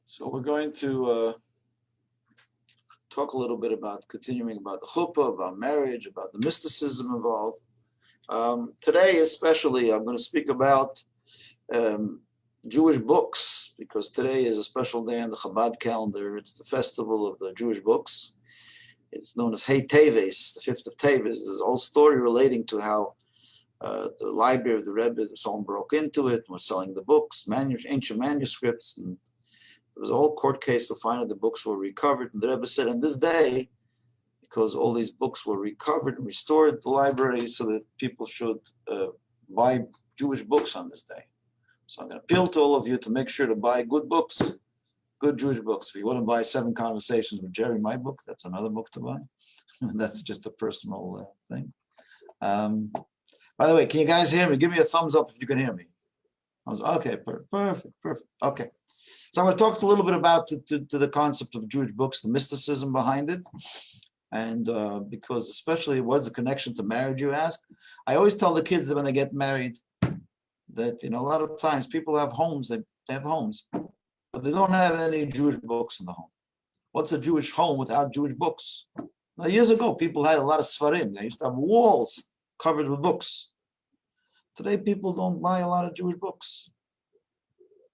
So we're going to talk a little bit about continuing about the chuppah, about marriage, about the mysticism involved. Today, especially, I'm going to speak about Jewish books, because today is a special day on the Chabad calendar. It's the festival of the Jewish books. It's known as Hey Teves, the 5th of Teves. There's a whole story relating to how the library of the Rebbe, someone broke into it and was selling the books, ancient manuscripts, and there was a whole court case to find out the books were recovered. And the Rebbe said, on this day, because all these books were recovered and restored at the library, so that people should buy Jewish books on this day. So I'm going to appeal to all of you to make sure to buy good books, good Jewish books. If you want to buy 7 Conversations with Jerry, my book, that's another book to buy. That's just a personal thing. By the way, can you guys hear me? Give me a thumbs up if you can hear me. Okay, perfect. Okay. So I'm going to talk a little bit about to the concept of Jewish books, the mysticism behind it. And because especially what's the connection to marriage, you ask? I always tell the kids that when they get married, that, a lot of times people have homes, they have homes, but they don't have any Jewish books in the home. What's a Jewish home without Jewish books? Now, years ago, people had a lot of Sfarim. They used to have walls covered with books. Today, people don't buy a lot of Jewish books.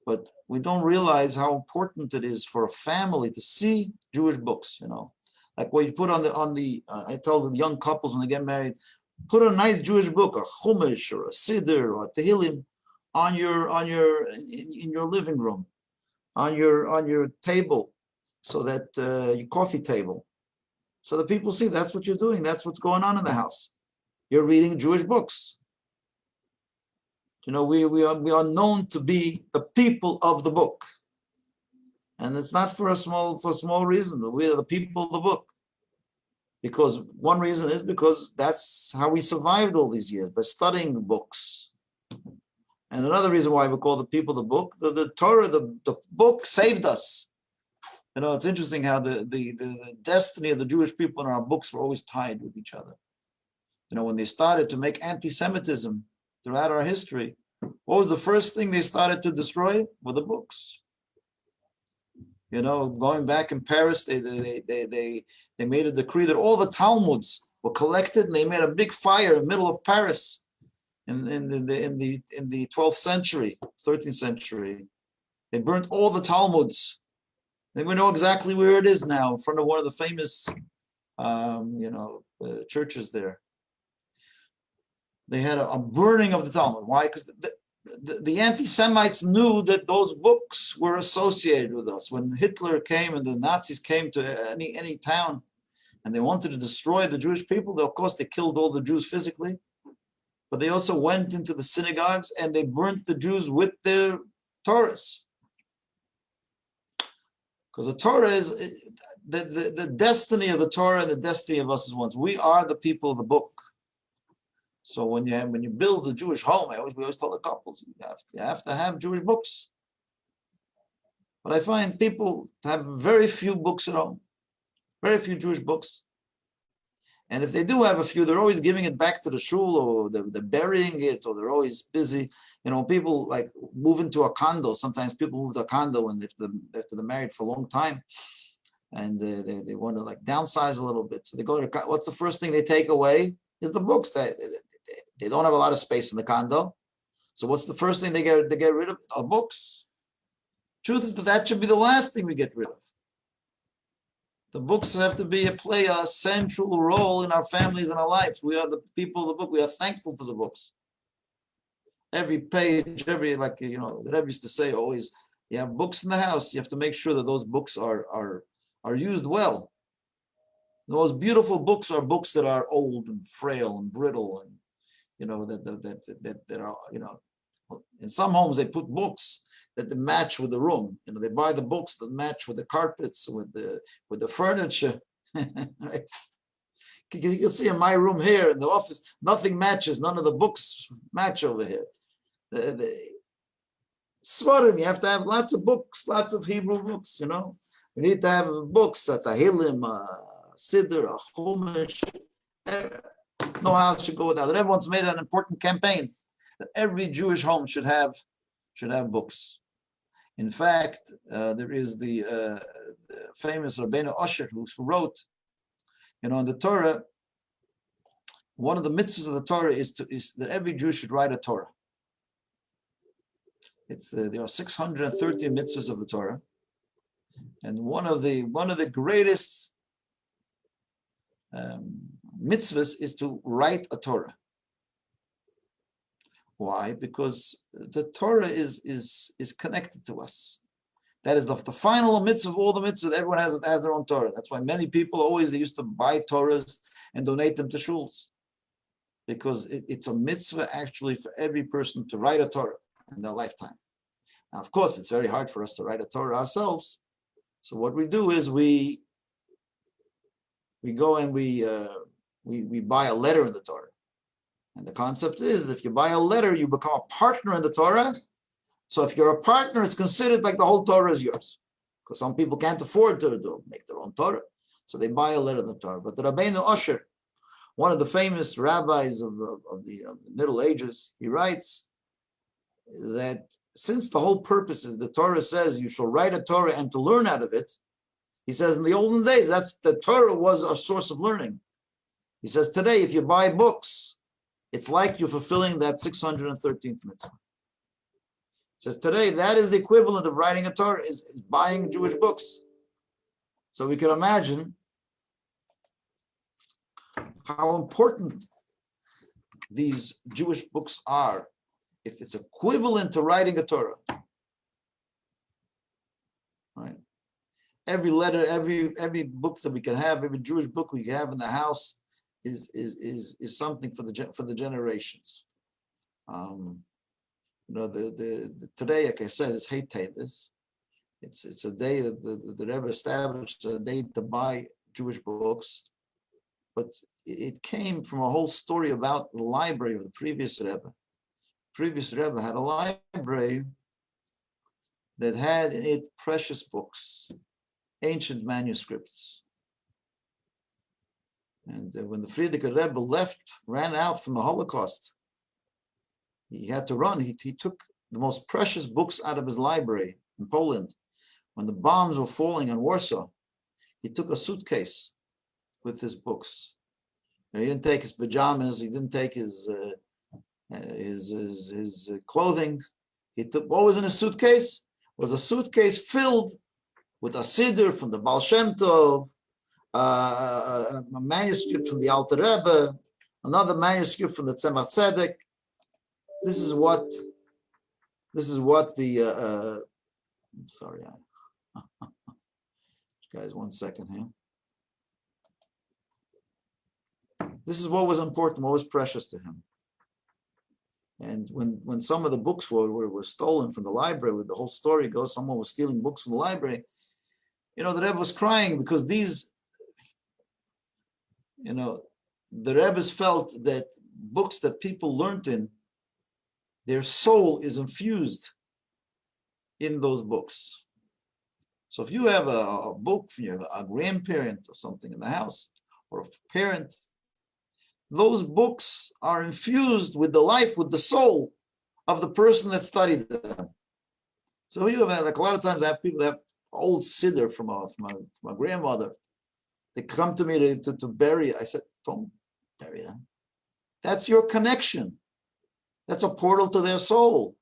But we don't realize how important it is for a family to see Jewish books, Like what you put on the I tell the young couples when they get married, put a nice Jewish book, a Chumash or a Siddur or a Tehillim in your living room, on your table, so that your coffee table, so that people see that's what you're doing, that's what's going on in the house. You're reading Jewish books. We are known to be the people of the book, and it's not for a small reason. We are the people of the book, because one reason is because that's how we survived all these years, by studying books. And another reason why we call the people the book, the Torah, the book saved us. It's interesting how the destiny of the Jewish people and our books were always tied with each other. When they started to make anti-Semitism throughout our history, what was the first thing they started to destroy? Were the books. Going back in Paris, they made a decree that all the Talmuds were collected, and they made a big fire in the middle of Paris in the 12th century, 13th century. They burnt all the Talmuds. And we know exactly where it is now, in front of one of the famous churches there. They had a burning of the Talmud. Why? Because the anti-Semites knew that those books were associated with us. When Hitler came and the Nazis came to any town and they wanted to destroy the Jewish people, of course they killed all the Jews physically, but they also went into the synagogues and they burnt the Jews with their Torahs. Because the Torah is the destiny of the Torah and the destiny of us is one. We are the people of the book. So when you build a Jewish home, we always tell the couples, you have to have Jewish books. But I find people have very few books at home, very few Jewish books. And if they do have a few, they're always giving it back to the shul, or they're burying it, or they're always busy. People like move into a condo. Sometimes people move to a condo, and if they're married for a long time, and they want to downsize a little bit, so they go to what's the first thing they take away is the books. They don't have a lot of space in the condo, so what's the first thing they get rid of? Are books. Truth is that should be the last thing we get rid of. The books have to play a central role in our families and our lives. We are the people of the book. We are thankful to the books. Every page, the Rebbe used to say always, you have books in the house, you have to make sure that those books are used well. The most beautiful books are books that are old and frail and brittle, and that are, in some homes they put books that match with the room. They buy the books that match with the carpets, with the furniture. Right? You can see in my room here in the office, nothing matches. None of the books match over here. Svarim, you have to have lots of books, lots of Hebrew books. You need to have books, a Tehillim, a Siddur, a Chumash. No house should go without it. Everyone's made an important campaign that every Jewish home should have books. In fact, there is the famous Rabbi Osher who wrote, in the Torah, one of the mitzvahs of the Torah is that every Jew should write a Torah. There are 613 mitzvahs of the Torah, and one of the greatest mitzvahs is to write a Torah. Why? Because the Torah is connected to us. That is the final mitzvah of all the mitzvahs. Everyone has their own Torah. That's why many people they used to buy Torahs and donate them to shuls, because it's a mitzvah actually for every person to write a Torah in their lifetime. Now, of course, it's very hard for us to write a Torah ourselves. So what we do is we go and we buy a letter in the Torah. And the concept is, if you buy a letter, you become a partner in the Torah. So if you're a partner, it's considered like the whole Torah is yours. Because some people can't afford to make their own Torah. So they buy a letter in the Torah. But the Rabbeinu Osher, one of the famous rabbis of the Middle Ages, he writes that since the whole purpose of the Torah says you shall write a Torah and to learn out of it, he says in the olden days, the Torah was a source of learning. He says today, if you buy books, it's like you're fulfilling that 613th mitzvah. He says today, that is the equivalent of writing a Torah, is buying Jewish books. So we can imagine how important these Jewish books are if it's equivalent to writing a Torah. Right? Every letter, every book that we can have, every Jewish book we can have in the house is something for the generations. Today, like I said, it's Hate Tavis. It's a day that the Rebbe established, a day to buy Jewish books, but it came from a whole story about the library of the previous Rebbe. Previous Rebbe had a library that had in it precious books, ancient manuscripts. And when the Frierdiker Rebbe ran out from the Holocaust, he had to run. He took the most precious books out of his library in Poland. When the bombs were falling on Warsaw, he took a suitcase with his books. And he didn't take his pajamas. He didn't take his clothing. He took what was in his suitcase. Was a suitcase filled with a siddur from the Baal Shem Tov, a manuscript from the Alter Rebbe, another manuscript from the Tzemach Tzedek. This is what the I'm sorry, guys, 1 second here. This is what was important, what was precious to him. And when some of the books were stolen from the library, where the whole story goes, someone was stealing books from the library, the Rebbe was crying because these, the Rebbes felt that books that people learned in, their soul is infused in those books. So if you have a book from a grandparent or something in the house, or a parent, those books are infused with the life, with the soul of the person that studied them. So you have, like a lot of times I have people that have old siddur from my grandmother. They come to me to bury it. I said, don't bury them. That's your connection. That's a portal to their soul.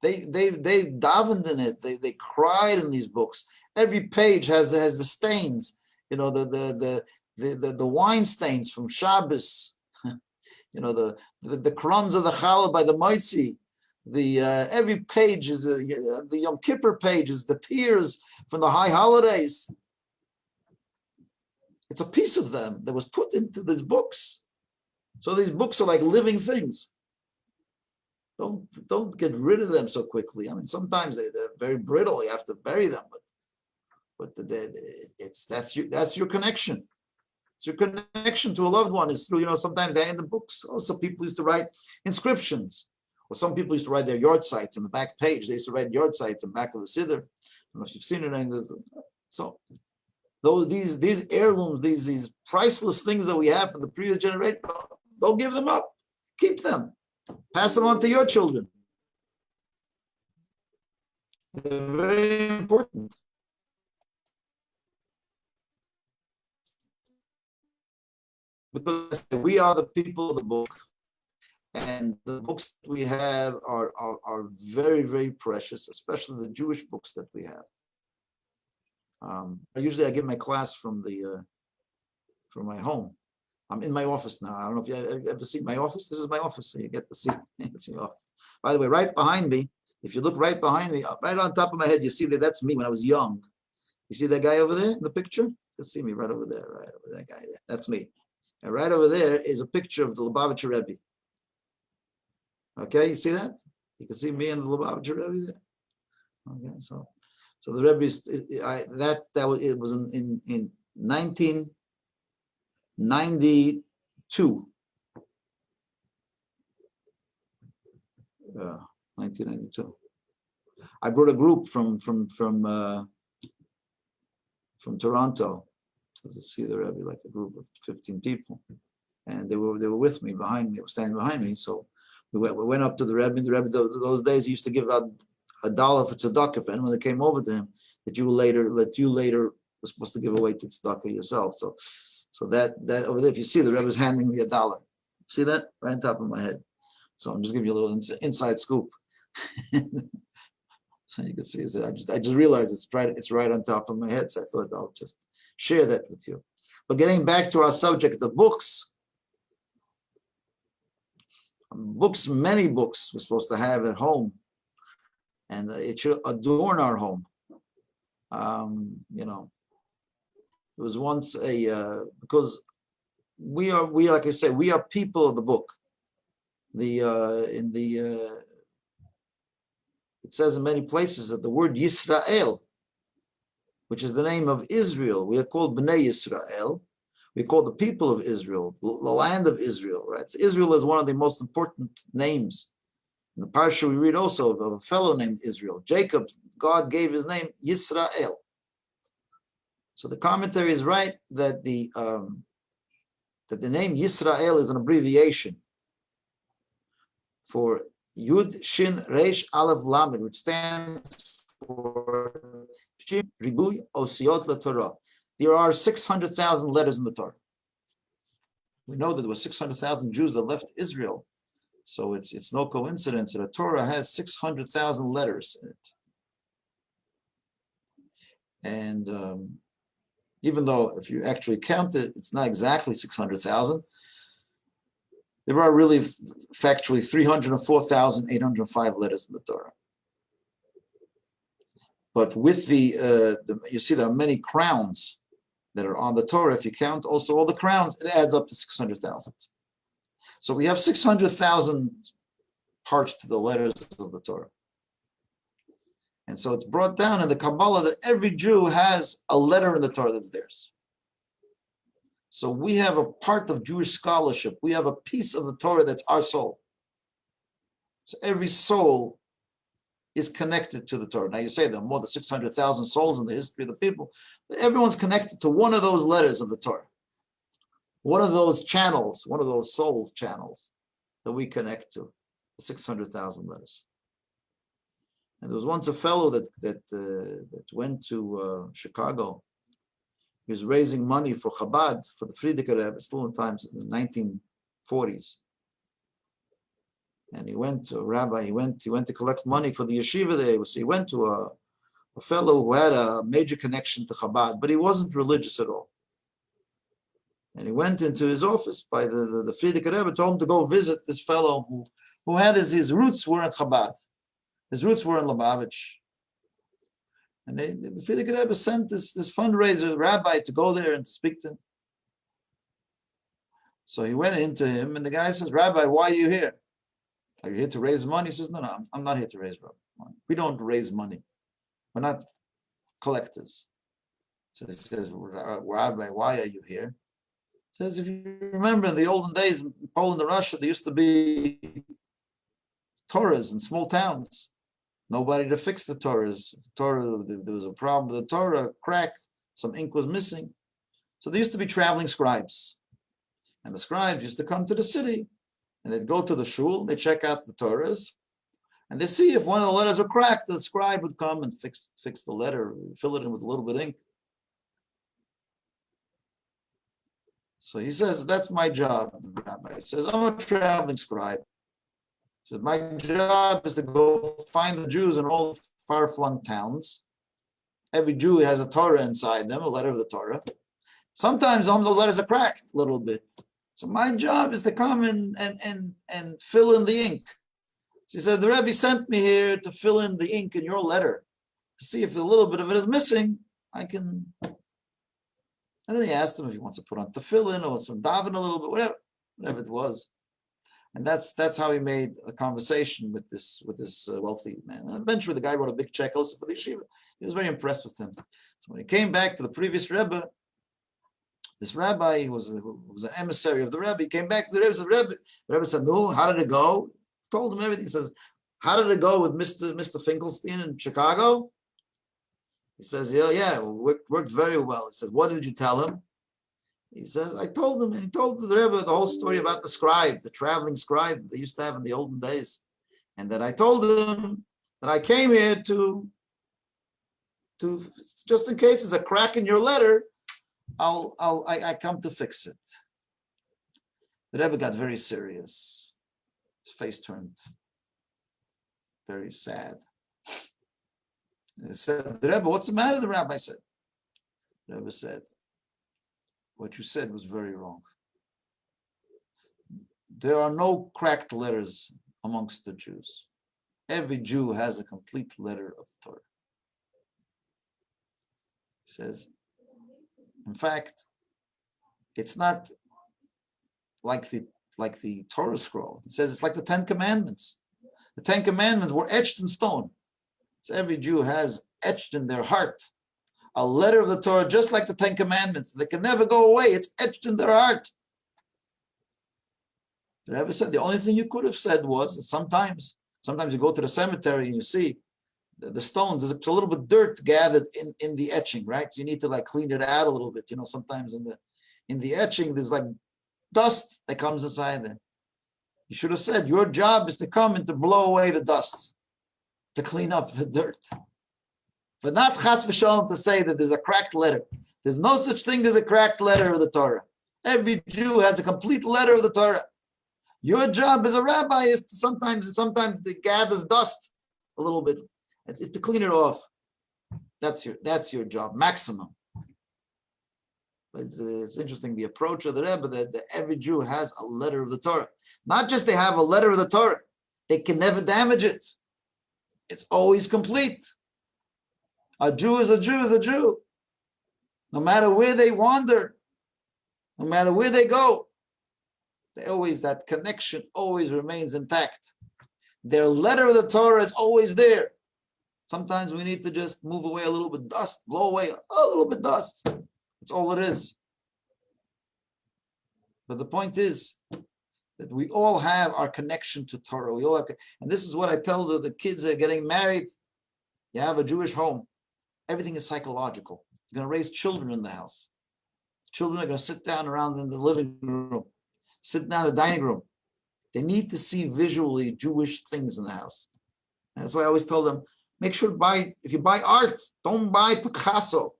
They davened in it. They cried in these books. Every page has the stains. The wine stains from Shabbos, the crumbs of the challah by the moitzi. Every page is the Yom Kippur pages, the tears from the high holidays. It's a piece of them that was put into these books. So these books are like living things. Don't get rid of them so quickly. I mean, sometimes they're very brittle. You have to bury them, but that's your connection. It's your connection to a loved one is through, sometimes they in the books. Also, people used to write inscriptions, or some people used to write their yard sites on the back page. They used to write yard sites on the back of the siddur. I don't know if you've seen it. So, these heirlooms, these priceless things that we have from the previous generation, don't give them up. Keep them. Pass them on to your children. They're very important. Because we are the people of the book, and the books that we have are very, very precious, especially the Jewish books that we have. Usually I give my class from my home. I'm in my office now. I don't know if you ever see my office. This is my office, so you get to see my office. By the way, right behind me, if you look right behind me, right on top of my head, you see that's me when I was young. You see that guy over there in the picture? You see me right over there, right over that guy there. That's me. And right over there is a picture of the Lubavitcher Rebbe. Okay, you see that? You can see me and the Lubavitcher Rebbe there. Okay, so the Rebbe it was in 1992. 1992. I brought a group from Toronto to see the Rebbe, like a group of 15 people, and they were with me, behind me, standing behind me. So we went up to the Rebbe. The Rebbe, those days, he used to give out $1 for tzedakah for anyone that came over to him that you later were supposed to give away to tzedakah yourself. So that over there, if you see, the Rebbe's handing me $1. See that right on top of my head. So I'm just giving you a little inside scoop. So you can see, I just realized it's right on top of my head. So I thought I'll just share that with you. But getting back to our subject, the books, many books we're supposed to have at home, and it should adorn our home. There was once because we like I say, we are people of the book. It says in many places that the word Yisrael, which is the name of Israel, we are called Bnei Yisrael. We call the people of Israel, the land of Israel, right? So Israel is one of the most important names. In the parsha we read also of a fellow named Israel. Jacob, God gave his name Yisrael. So the commentary is right that the name Yisrael is an abbreviation for Yud Shin Reish Aleph Lamed, which stands for Shim Ribuy Osiot LaTorah. There are 600,000 letters in the Torah. We know that there were 600,000 Jews that left Israel, so it's no coincidence that a Torah has 600,000 letters in it. And even though if you actually count it, it's not exactly 600,000. There are really factually 304,805 letters in the Torah. But with you see there are many crowns that are on the Torah. If you count also all the crowns, it adds up to 600,000. So we have 600,000 parts to the letters of the Torah. And so it's brought down in the Kabbalah that every Jew has a letter in the Torah that's theirs. So we have a part of Jewish scholarship. We have a piece of the Torah that's our soul. So every soul is connected to the Torah. Now you say there are more than 600,000 souls in the history of the people, but everyone's connected to one of those letters of the Torah. One of those channels, one of those souls channels that we connect to, 600,000 letters. And there was once a fellow that went to Chicago. He was raising money for Chabad, for the Frierdiker Rebbe, still in times in the 1940s. And he went to a rabbi, he went to collect money for the yeshiva there. So he went to a fellow who had a major connection to Chabad, but he wasn't religious at all. And he went into his office by the Frierdiker Rebbe, told him to go visit this fellow who had his roots were in Chabad. His roots were in Lubavitch. And the Frierdiker Rebbe sent this fundraiser rabbi to go there and to speak to him. So he went into him, and the guy says, "Rabbi, why are you here? Are you here to raise money?" He says, "No, I'm not here to raise money. We don't raise money. We're not collectors." So he says, "Rabbi, why are you here?" He says, "If you remember, in the olden days in Poland and Russia, there used to be Torahs in small towns. Nobody to fix the Torahs. There was a problem with the Torah, crack, some ink was missing. So there used to be traveling scribes. And the scribes used to come to the city, and they'd go to the shul, they'd check out the Torahs, And they see if one of the letters are cracked, the scribe would come and fix the letter, fill it in with a little bit of ink. So he says, that's my job, the rabbi. He says, I'm a traveling scribe. He says, my job is to go find the Jews in all far-flung towns. Every Jew has a Torah inside them, a letter of the Torah. Sometimes all those letters are cracked a little bit. So my job is to come and fill in the ink. So he said, the Rebbe sent me here to fill in the ink in your letter, to see if a little bit of it is missing, I can. And then he asked him if he wants to put on tefillin or some daven a little bit, whatever it was. And that's how he made a conversation with this wealthy man. And eventually the guy wrote a big check also for the yeshiva. He was very impressed with him. So when he came back to the previous Rebbe, this rabbi was an emissary of the Rebbe. He came back to the Rebbe. Said, the Rebbe said, no, how did it go? He told him everything. He says, how did it go with Mr. Finkelstein in Chicago? He says, yeah, worked very well. He says, what did you tell him? He says, I told him, and he told the Rebbe the whole story about the scribe, the traveling scribe they used to have in the olden days. And that I told him that I came here to just in case there's a crack in your letter, I come to fix it. The Rebbe got very serious. His face turned very sad. He said, the Rebbe, what's the matter? The rabbi said. The Rebbe said, what you said was very wrong. There are no cracked letters amongst the Jews. Every Jew has a complete letter of the Torah. He says, in fact, it's not like the Torah scroll. It says it's like the Ten Commandments. The Ten Commandments were etched in stone. So every Jew has etched in their heart a letter of the Torah, just like the Ten Commandments. They can never go away. It's etched in their heart. The Rebbe said the only thing you could have said was that sometimes you go to the cemetery and you see the stones, there's a little bit of dirt gathered in the etching, right? So you need to like clean it out a little bit. You know, sometimes in the etching, there's like dust that comes inside there. You should have said, your job is to come and to blow away the dust, to clean up the dirt. But not chas v'shalom to say that there's a cracked letter. There's no such thing as a cracked letter of the Torah. Every Jew has a complete letter of the Torah. Your job as a rabbi is to sometimes it gathers dust a little bit. It's to clean it off. That's your job, maximum. But it's interesting, the approach of the Rebbe that every Jew has a letter of the Torah. Not just they have a letter of the Torah, they can never damage it. It's always complete. A Jew is a Jew is a Jew. No matter where they wander, no matter where they go, that connection always remains intact. Their letter of the Torah is always there. Sometimes we need to just move away a little bit dust, blow away a little bit dust. That's all it is. But the point is that we all have our connection to Torah. We all have, and this is what I tell the kids that are getting married. You have a Jewish home. Everything is psychological. You're going to raise children in the house. Children are going to sit down around in the living room, sit down in the dining room. They need to see visually Jewish things in the house. And that's why I always tell them, make sure if you buy art, don't buy Picasso.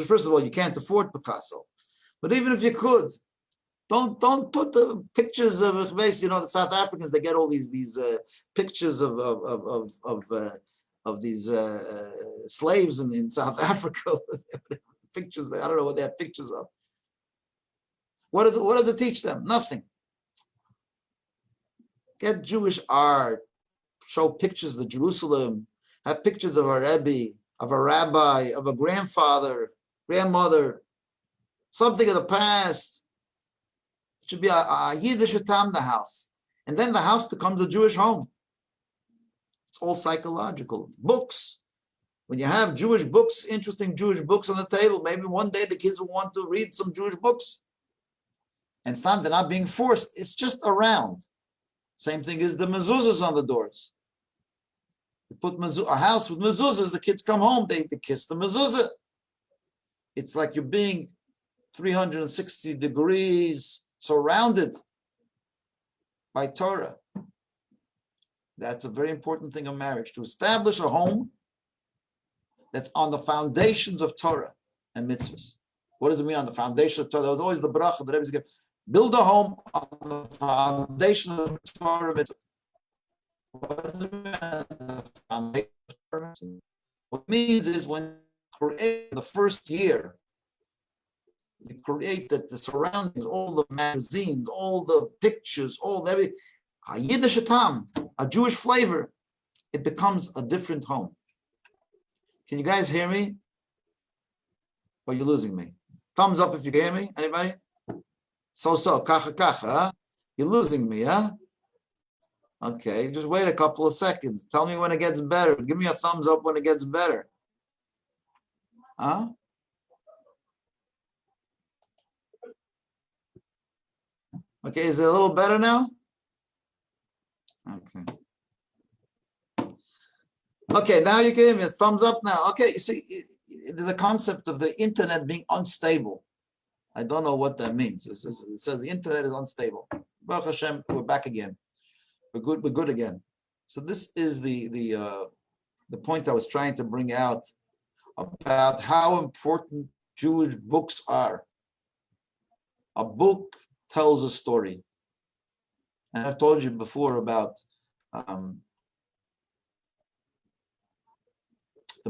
First of all, you can't afford Picasso. But even if you could, don't put the pictures of, the South Africans, they get all these pictures of these slaves in South Africa. Pictures, I don't know what they have pictures of. What does it teach them? Nothing. Get Jewish art, show pictures of Jerusalem, have pictures of a Rebbe, of a rabbi, of a grandfather, grandmother, something of the past. It should be a Yiddish tam, the house. And then the house becomes a Jewish home. It's all psychological. Books. When you have Jewish books, interesting Jewish books on the table, maybe one day the kids will want to read some Jewish books. And they're not being forced. It's just around. Same thing as the mezuzahs on the doors. You put a house with mezuzahs, the kids come home, they kiss the mezuzah. It's like you're being 360 degrees surrounded by Torah. That's a very important thing of marriage, to establish a home that's on the foundations of Torah and mitzvahs. What does it mean on the foundation of Torah? That was always the bracha that Rebbe's given. Build a home on the foundation of Torah and mitzvahs. What does it mean on the foundation of Torah and mitzvahs? What it means is when you create the first year, you create that the surroundings, all the magazines, all the pictures, all everything, a Yiddish tam, a Jewish flavor, it becomes a different home. Can you guys hear me? Or you're losing me? Thumbs up if you can hear me. Anybody? So, kacha, huh? You're losing me, huh? Okay, just wait a couple of seconds. Tell me when it gets better. Give me a thumbs up when it gets better. Huh? Okay, is it a little better now? Okay. Okay, now you can hear me. It's thumbs up now. Okay, you see, there's a concept of the internet being unstable. I don't know what that means. It says the internet is unstable. Baruch Hashem, we're back again. We're good again. So this is the point I was trying to bring out about how important Jewish books are. A book tells a story. And I've told you before about the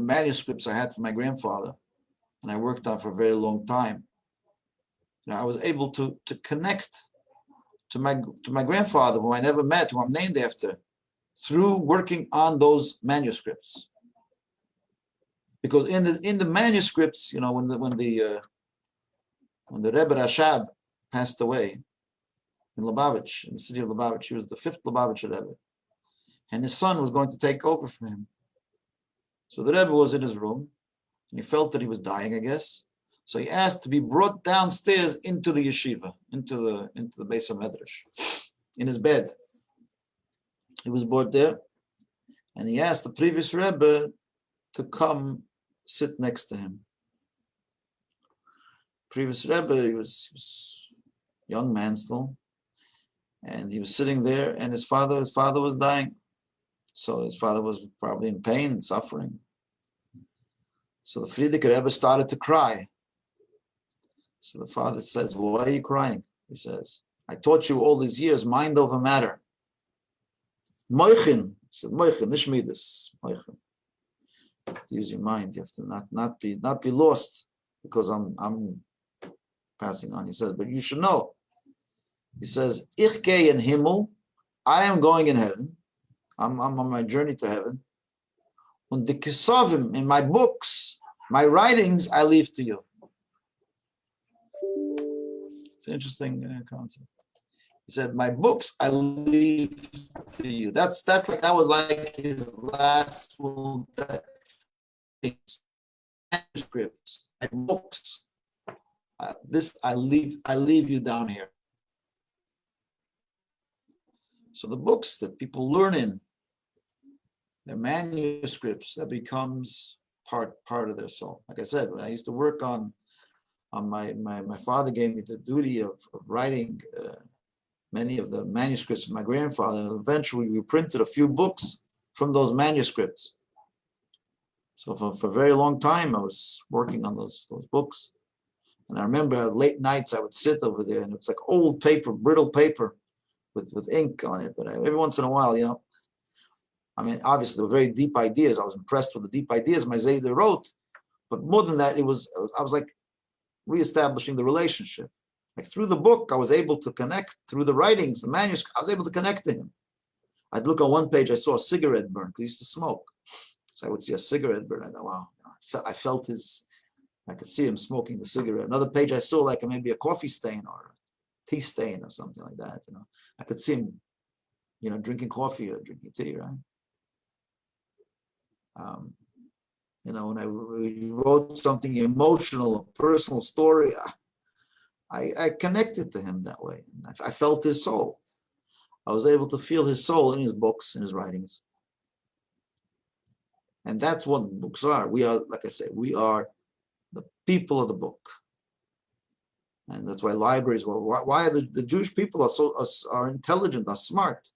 manuscripts I had from my grandfather, and I worked on for a very long time. I was able to connect to my grandfather, who I never met, who I'm named after, through working on those manuscripts. Because in the manuscripts, when the Rebbe Rashab passed away in Lubavitch, in the city of Lubavitch, he was the 5th Lubavitcher Rebbe, and his son was going to take over from him. So the Rebbe was in his room, and he felt that he was dying, I guess. So he asked to be brought downstairs into the yeshiva, into the Beis HaMedrash, in his bed. He was brought there, and he asked the previous Rebbe to come sit next to him. Previous Rebbe, he was a young man still, and he was sitting there, and his father was dying. So his father was probably in pain, suffering. So the Frierdiker Rebbe started to cry. So the father says, "Why are you crying?" He says, "I taught you all these years, mind over matter. Moichin," he said, "Moichin, nicht midas, moichin. You have to use your mind. You have to not be lost because I'm passing on." He says, "But you should know." He says, "Ich gehe in Himmel, I am going in heaven. I'm on my journey to heaven. Und die Kesavim, in my books, my writings, I leave to you." It's an interesting concept. He said, "My books, I leave to you." That was like his last will. Manuscripts, my books. This I leave you down here. So the books that people learn in, their manuscripts, that becomes part of their soul. Like I said, when I used to work on my father gave me the duty of writing many of the manuscripts of my grandfather. And eventually we printed a few books from those manuscripts. So for a very long time, I was working on those books. And I remember late nights I would sit over there, and it's like old paper, brittle paper with ink on it. But every once in a while, I mean, obviously, they were very deep ideas. I was impressed with the deep ideas my Zayda wrote. But more than that, I was like reestablishing the relationship. Like through the book, I was able to connect. Through the writings, the manuscript, I was able to connect to him. I'd look on one page, I saw a cigarette burn, because he used to smoke. So I would see a cigarette burn. I thought, wow, I felt I could see him smoking the cigarette. Another page, I saw like maybe a coffee stain or a tea stain or something like that. I could see him, drinking coffee or drinking tea, right? When I wrote something emotional, a personal story, I connected to him that way. I felt his soul. I was able to feel his soul in his books, in his writings. And that's what books are. We are, like I say, we are the people of the book. And that's why libraries, why are the Jewish people are intelligent, are smart?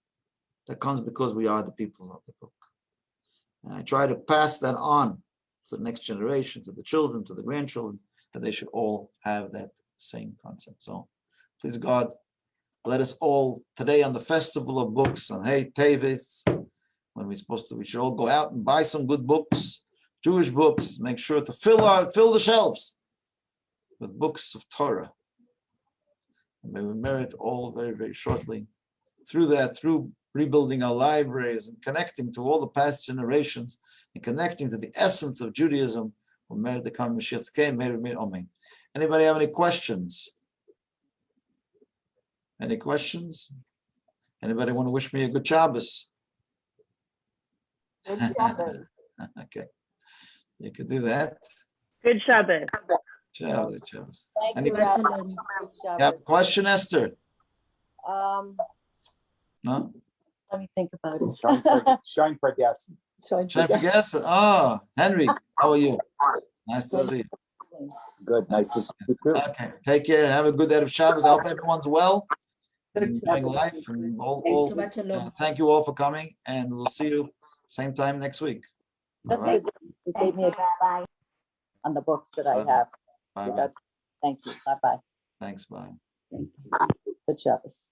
that comes because we are the people of the book. And I try to pass that on to the next generation, to the children, to the grandchildren, that they should all have that same concept. So please God, let us all today on the festival of books on Hey Tevis, when we should all go out and buy some good books, Jewish books, make sure to fill the shelves with books of Torah. And may we merit all very, very shortly through that, through rebuilding our libraries and connecting to all the past generations and connecting to the essence of Judaism. Merit the coming Mashiach came, may it Amen. Anybody have any questions? Any questions? Anybody want to wish me a good Shabbos? Good Shabbos. Okay, you could do that. Good Shabbos. Shabbos. Thank Any you, Rabbi. Good Shabbos. Yep. Question, Esther? No? Let me think about it. Shine for guests. Shine Should I forget? Oh, Henry, how are you? Nice to see you. Good, nice to see you too. Okay, take care. Have a good day of Shabbos. I hope everyone's well and Good enjoying Shabbos. life. And thank you all for coming, and we'll see you same time next week. That's All right. good. You gave me a on the books that I Bye-bye. have. Bye bye. That's- Thank you. Bye-bye. Thanks. Bye. Thank you. Good Shabbos.